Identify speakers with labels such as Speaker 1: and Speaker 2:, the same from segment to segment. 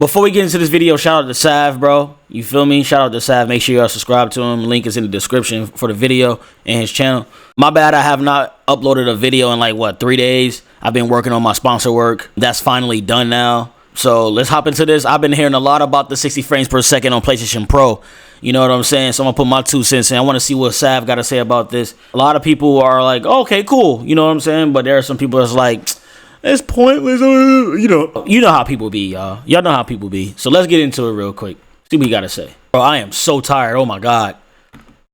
Speaker 1: Before we get into this video, shout out to Sav, bro. You feel me? Shout out to Sav. Make sure y'all subscribe to him. Link is in the description for the video and his channel. My bad, I have not uploaded a video in like, what, 3 days? I've been working on my sponsor work. That's finally done now. So let's hop into this. I've been hearing a lot about the 60 frames per second on PlayStation Pro. You know what I'm saying? So I'm going to put my 2 cents in. I want to see what Sav got to say about this. A lot of people are like, okay, cool. You know what I'm saying? But there are some people that's like, it's pointless. You know how people be, y'all. Y'all know how people be. So let's get into it real quick. See what you got to say. Bro, I am so tired. Oh, my God.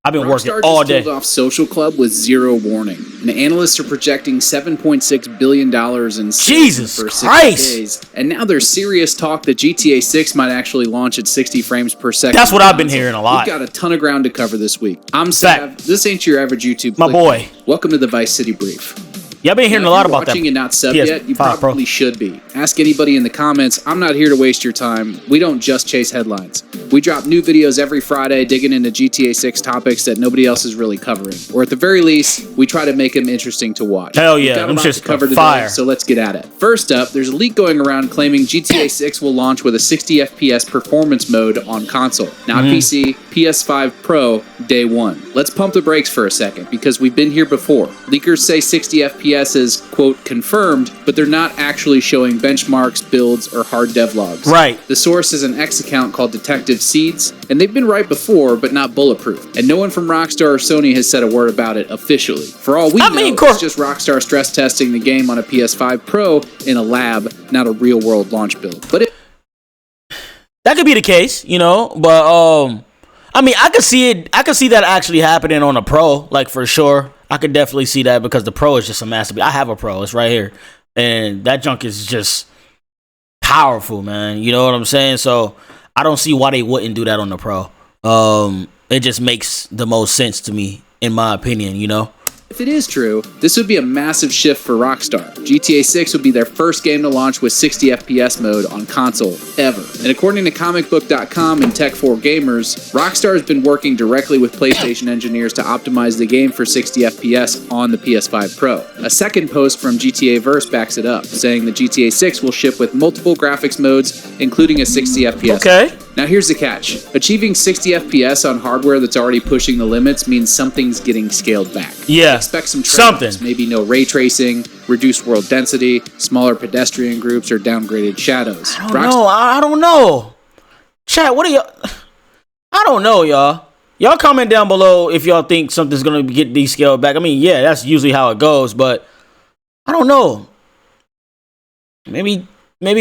Speaker 1: I've been working all day.
Speaker 2: Rockstar just killed off Social Club with zero warning. And analysts are projecting $7.6 billion in sales for 60 days. And now there's serious talk that GTA 6 might actually launch at 60 frames per second.
Speaker 1: That's what I've been hearing a lot.
Speaker 2: We've got a ton of ground to cover this week. I'm Sav. This ain't your average YouTube
Speaker 1: My boy.
Speaker 2: Welcome to the Vice City Brief.
Speaker 1: Y'all been hearing a lot about that.
Speaker 2: Watching and not sub yet, you probably should be. Ask anybody in the comments. I'm not here to waste your time. We don't just chase headlines. We drop new videos every Friday digging into GTA 6 topics that nobody else is really covering. Or at the very least, we try to make them interesting to watch.
Speaker 1: Hell yeah, I'm just
Speaker 2: covered today, so let's get at it. First up, there's a leak going around claiming GTA 6 will launch with a 60 FPS performance mode on console. Not PC, PS5 Pro, day one. Let's pump the brakes for a second, because we've been here before. Leakers say 60 FPS is, quote, confirmed, but they're not actually showing benchmarks, builds, or hard devlogs.
Speaker 1: Right.
Speaker 2: The source is an X account called Detective Seeds, and they've been right before, but not bulletproof. And no one from Rockstar or Sony has said a word about it officially. For all we know, it's just Rockstar stress testing the game on a PS5 Pro in a lab, not a real-world launch build. But
Speaker 1: that could be the case, you know, but I mean, I could see it. I could see that actually happening on a Pro, like for sure. I could definitely see that because the Pro is just a masterpiece. I have a Pro. It's right here. And that junk is just powerful, man. You know what I'm saying? So I don't see why they wouldn't do that on the Pro. It just makes the most sense to me, in my opinion, you know?
Speaker 2: if it is true, this would be a massive shift for Rockstar. GTA 6 would be their first game to launch with 60 FPS mode on console, ever. And according to comicbook.com and Tech4Gamers, Rockstar has been working directly with PlayStation engineers to optimize the game for 60 FPS on the PS5 Pro. A second post from GTA Verse backs it up, saying that GTA 6 will ship with multiple graphics modes, including a 60 FPS.
Speaker 1: Okay.
Speaker 2: Now here's the catch. Achieving 60 FPS on hardware that's already pushing the limits means something's getting scaled back.
Speaker 1: Yeah,
Speaker 2: expect some trade-offs. Maybe no ray tracing, reduced world density, smaller pedestrian groups, or downgraded shadows.
Speaker 1: I don't know. Chat, what are y'all... I don't know, y'all. Y'all comment down below if y'all think something's going to get descaled back. I mean, yeah, that's usually how it goes, but I don't know. Maybe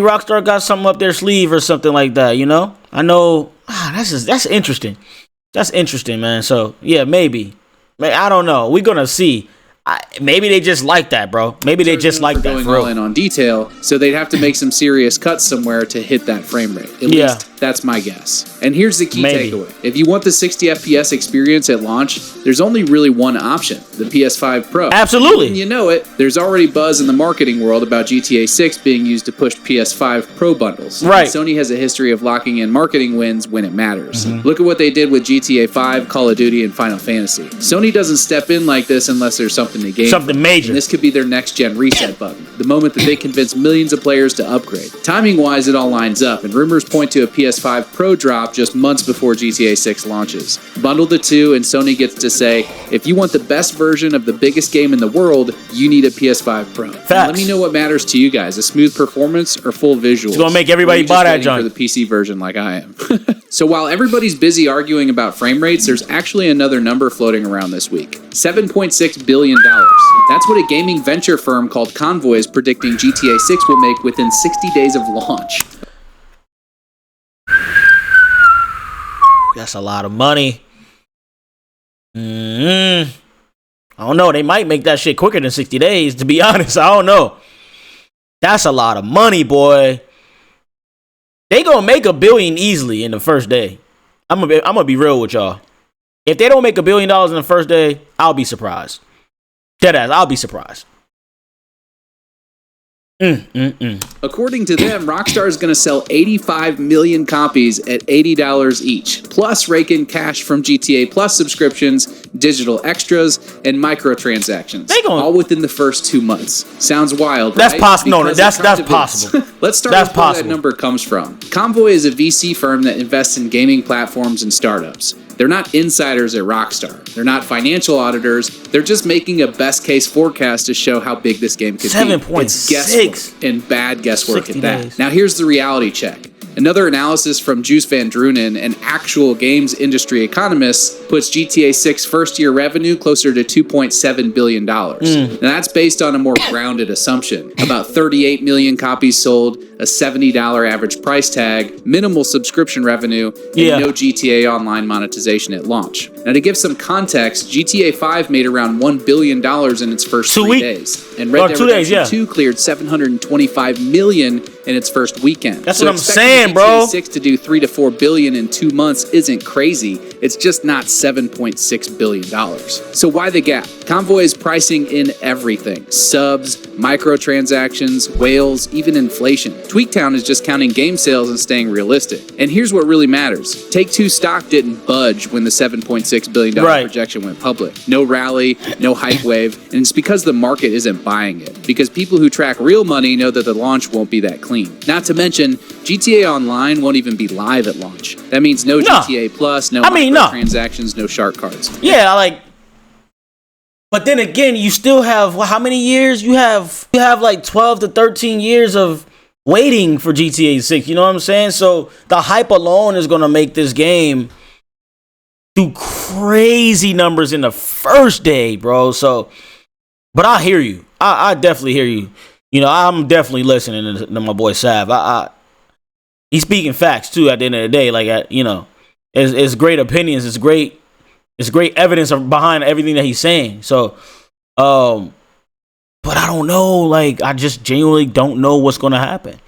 Speaker 1: Rockstar got something up their sleeve or something like that, you know? I know. That's interesting. That's interesting, man. So, yeah, maybe. I don't know. We're going to see. Maybe they just like that, bro. Maybe they just like that.
Speaker 2: Going all in on detail, so they'd have to make some serious cuts somewhere to hit that frame rate. At least that's my guess. And here's the key takeaway. If you want the 60 FPS experience at launch, there's only really one option, the PS5 Pro.
Speaker 1: Absolutely.
Speaker 2: And you know it, there's already buzz in the marketing world about GTA 6 being used to push PS5 Pro bundles.
Speaker 1: Right.
Speaker 2: And Sony has a history of locking in marketing wins when it matters. Look at what they did with GTA 5, Call of Duty, and Final Fantasy. Sony doesn't step in like this unless there's something to gain.
Speaker 1: Something major.
Speaker 2: And this could be their next-gen reset button, the moment that they convince millions of players to upgrade. Timing-wise, it all lines up, and rumors point to a PS5 Pro drop just months before GTA 6 launches. Bundle the two, and Sony gets to say, if you want the best version of the biggest game in the world, you need a PS5 Pro. Let me know what matters to you guys, a smooth performance or full visuals.
Speaker 1: It's going to make everybody buy that junk.
Speaker 2: For the PC version like I am. So while everybody's busy arguing about frame rates, there's actually another number floating around this week. $7.6 billion. That's what a gaming venture firm called Convoy is predicting GTA 6 will make within 60 days of launch.
Speaker 1: That's a lot of money. I don't know. They might make that shit quicker than 60 days, to be honest. I don't know. That's a lot of money, boy. They gonna make $1 billion easily in the first day. I'm gonna be real with y'all. If they don't make $1 billion in the first day, I'll be surprised. Deadass, I'll be surprised.
Speaker 2: According to them, Rockstar is going to sell 85 million copies at $80 each, plus rake in cash from GTA Plus subscriptions digital extras, and microtransactions, all within the first 2 months. Sounds wild,
Speaker 1: That's
Speaker 2: right?
Speaker 1: possible. No, that's
Speaker 2: Because
Speaker 1: possible.
Speaker 2: Let's start
Speaker 1: That's
Speaker 2: with where that
Speaker 1: possible.
Speaker 2: number comes from. Convoy is a VC firm that invests in gaming platforms and startups. They're not insiders at Rockstar. They're not financial auditors. They're just making a best case forecast to show how big this game could be.
Speaker 1: 7.6.
Speaker 2: It's guesswork, and bad guesswork
Speaker 1: 60
Speaker 2: at that.
Speaker 1: days.
Speaker 2: Now here's the reality check. Another analysis from Juice Van Drunen, an actual games industry economist, puts GTA 6 first-year revenue closer to $2.7 billion. Now that's based on a more grounded assumption. About 38 million copies sold, a $70 average price tag, minimal subscription revenue, and no GTA Online monetization at launch. Now to give some context, GTA 5 made around $1 billion in its first 3 days. And Red Dead Redemption 2 cleared $725 million in its first weekend.
Speaker 1: That's what I'm saying, bro.
Speaker 2: GTA 6 to do 3 to 4 billion in 2 months isn't crazy. It's just not $7.6 billion. So why the gap? Convoy is pricing in everything. Subs, microtransactions, whales, even inflation. Tweaktown is just counting game sales and staying realistic. And here's what really matters. Take-Two stock didn't budge when the $7.6 billion projection went public. No rally, no hype wave, and it's because the market isn't buying it. Because people who track real money know that the launch won't be that clean. Not to mention, GTA Online won't even be live at launch. That means no GTA Plus, no microtransactions, no shark cards.
Speaker 1: Yeah, like, but then again, you still have, how many years? You have like 12 to 13 years of waiting for GTA 6, you know what I'm saying? So the hype alone is going to make this game do crazy numbers in the first day, bro. So, but I hear you. I definitely hear you. You know, I'm definitely listening to my boy Sav. He's speaking facts too. At the end of the day, like, you know, it's great opinions. It's great evidence behind everything that he's saying. So, but I don't know. Like, I just genuinely don't know what's gonna happen.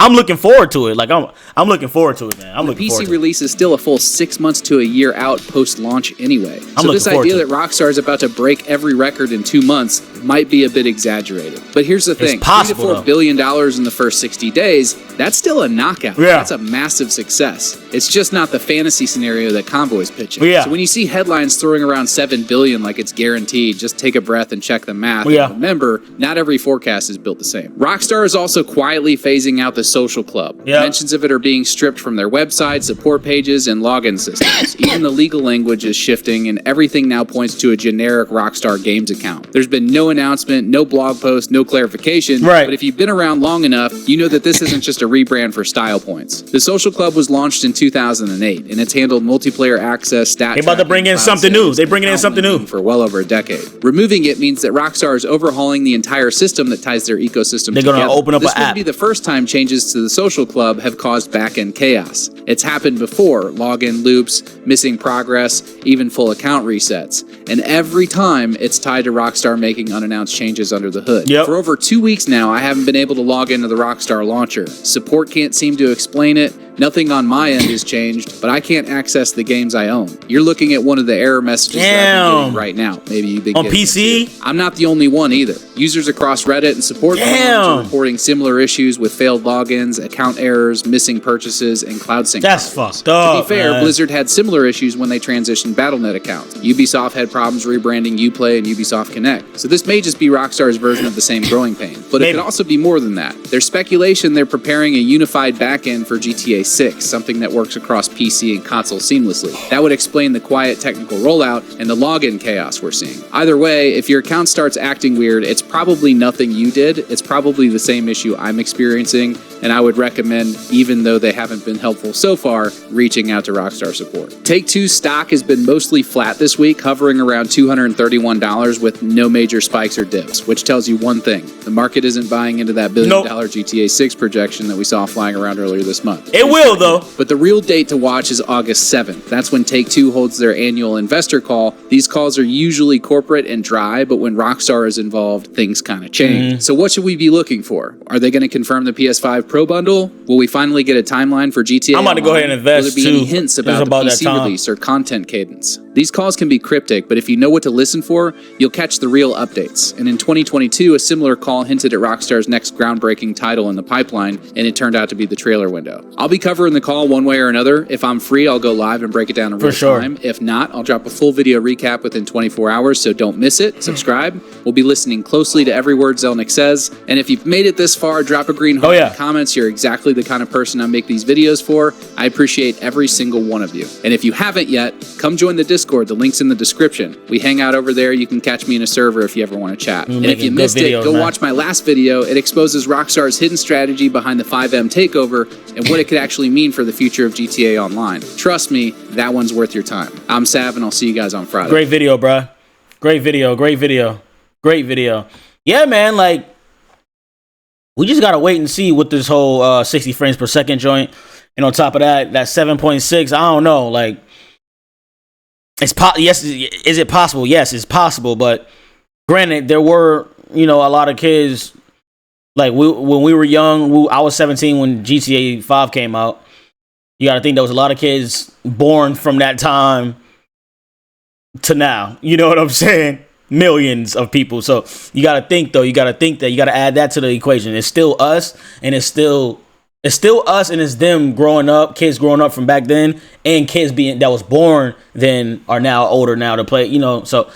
Speaker 1: I'm looking forward to it. Like, I'm looking forward to it, man.
Speaker 2: The PC release is still a full 6 months to a year out post-launch anyway. So this idea that Rockstar is about to break every record in 2 months might be a bit exaggerated. But here's the thing. $3 to $4 billion in the first 60 days, that's still a knockout. Yeah. That's a massive success. It's just not the fantasy scenario that Convoy's pitching. Yeah. So when you see headlines throwing around $7 billion like it's guaranteed, just take a breath and check the math. Yeah. And remember, not every forecast is built the same. Rockstar is also quietly phasing out the social club. Yep. Mentions of it are being stripped from their website, support pages, and login systems. Even the legal language is shifting, and everything now points to a generic Rockstar Games account. There's been no announcement, no blog post, no clarification. Right. But if you've been around long enough, you know that this isn't just a rebrand for style points. The social club was launched in 2008, and it's handled multiplayer access, stat
Speaker 1: They're about to bring in something new. They're bringing in something new
Speaker 2: for well over a decade. Removing it means that Rockstar is overhauling the entire system that ties their ecosystem together.
Speaker 1: They're going to open up an app.
Speaker 2: This would be the first time changes to the social club have caused back-end chaos. It's happened before. Login loops, missing progress, even full account resets. And every time, it's tied to Rockstar making unannounced changes under the hood. Yep. For over 2 weeks now, I haven't been able to log into the Rockstar launcher. Support can't seem to explain it. Nothing on my end has changed, but I can't access the games I own. You're looking at one of the error messages that I'm getting right now. Maybe you've been getting
Speaker 1: PC?
Speaker 2: I'm not the only one either. Users across Reddit and support forums are reporting similar issues with failed logins, account errors, missing purchases, and cloud sync.
Speaker 1: That's fucked up.
Speaker 2: To be fair,
Speaker 1: man.
Speaker 2: Blizzard had similar issues when they transitioned Battle.net accounts. Ubisoft had problems rebranding Uplay and Ubisoft Connect. So this may just be Rockstar's version of the same growing pain. But it could also be more than that. There's speculation they're preparing a unified backend for GTA 6, something that works across PC and console seamlessly. That would explain the quiet technical rollout and the login chaos we're seeing. Either way, if your account starts acting weird, it's probably nothing you did. It's probably the same issue I'm experiencing, and I would recommend, even though they haven't been helpful so far, reaching out to Rockstar support. Take-Two's stock has been mostly flat this week, hovering around $231 with no major spikes or dips, which tells you one thing. The market isn't buying into that billion-dollar GTA 6 projection that we saw flying around earlier this month.
Speaker 1: It will, though.
Speaker 2: But the real date to watch is August 7th. That's when Take-Two holds their annual investor call. These calls are usually corporate and dry, but when Rockstar is involved, things kind of change. So what should we be looking for? Are they going to confirm the PS5 Pro Bundle? Will we finally get a timeline for GTA
Speaker 1: I'm about to go ahead and invest,
Speaker 2: Will there be
Speaker 1: too.
Speaker 2: any hints about the PC release or content cadence? These calls can be cryptic, but if you know what to listen for, you'll catch the real updates. And in 2022, a similar call hinted at Rockstar's next groundbreaking title in the pipeline, and it turned out to be the trailer window. I'll be covering the call one way or another. If I'm free, I'll go live and break it down in real time. If not, I'll drop a full video recap within 24 hours, so don't miss it. Subscribe. We'll be listening closely to every word Zelnick says. And if you've made it this far, drop a green heart in the comments. You're exactly the kind of person I make these videos for. I appreciate every single one of you. And if you haven't yet, come join the Discord. The link's in the description. We hang out over there. You can catch me in a server if you ever want to chat. And if you missed it, go watch my last video. It exposes Rockstar's hidden strategy behind the 5M takeover and what it could actually mean for the future of GTA Online. Trust me, that one's worth your time. I'm Sav, and I'll see you guys on Friday.
Speaker 1: Great video, bruh. Great video. Great video. Great video. Yeah, man, like, we just gotta wait and see what this whole 60 frames per second joint. And on top of that, that 7.6, I don't know. Like, yes, is it possible? Yes, it's possible. But granted, there were, a lot of kids. Like, when we were young, I was 17 when GTA 5 came out. You gotta think there was a lot of kids born from that time to now. You know what I'm saying? Millions of people. So you gotta think, though. You gotta think that. You gotta add that to the equation. It's still us, and it's still us, and it's them growing up, kids growing up from back then, and kids that was born then are now older now to play. So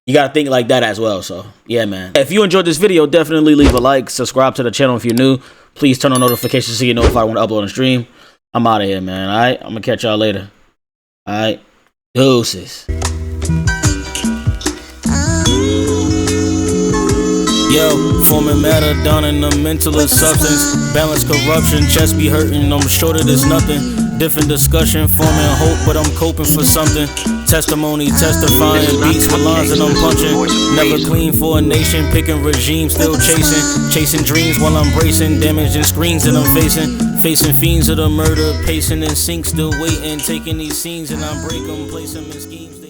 Speaker 1: you gotta think like that as well. So yeah, man. If you enjoyed this video, definitely leave a like, subscribe to the channel if you're new. Please turn on notifications so you know if I want to upload and stream. I'm out of here, man. All right, I'm gonna catch y'all later. All right, deuces. Yo, forming matter down in the mentalist substance. Balance corruption, chest be hurting, I'm sure that it's nothing. Different discussion, forming hope, but I'm coping for something. Testimony, testifying, beats with lines that I'm punching. Never clean for a nation, picking regime, still chasing dreams while I'm bracing. Damaging screens that I'm facing fiends of the murder, pacing in sync, still waiting. Taking these scenes and I break them, place them in schemes.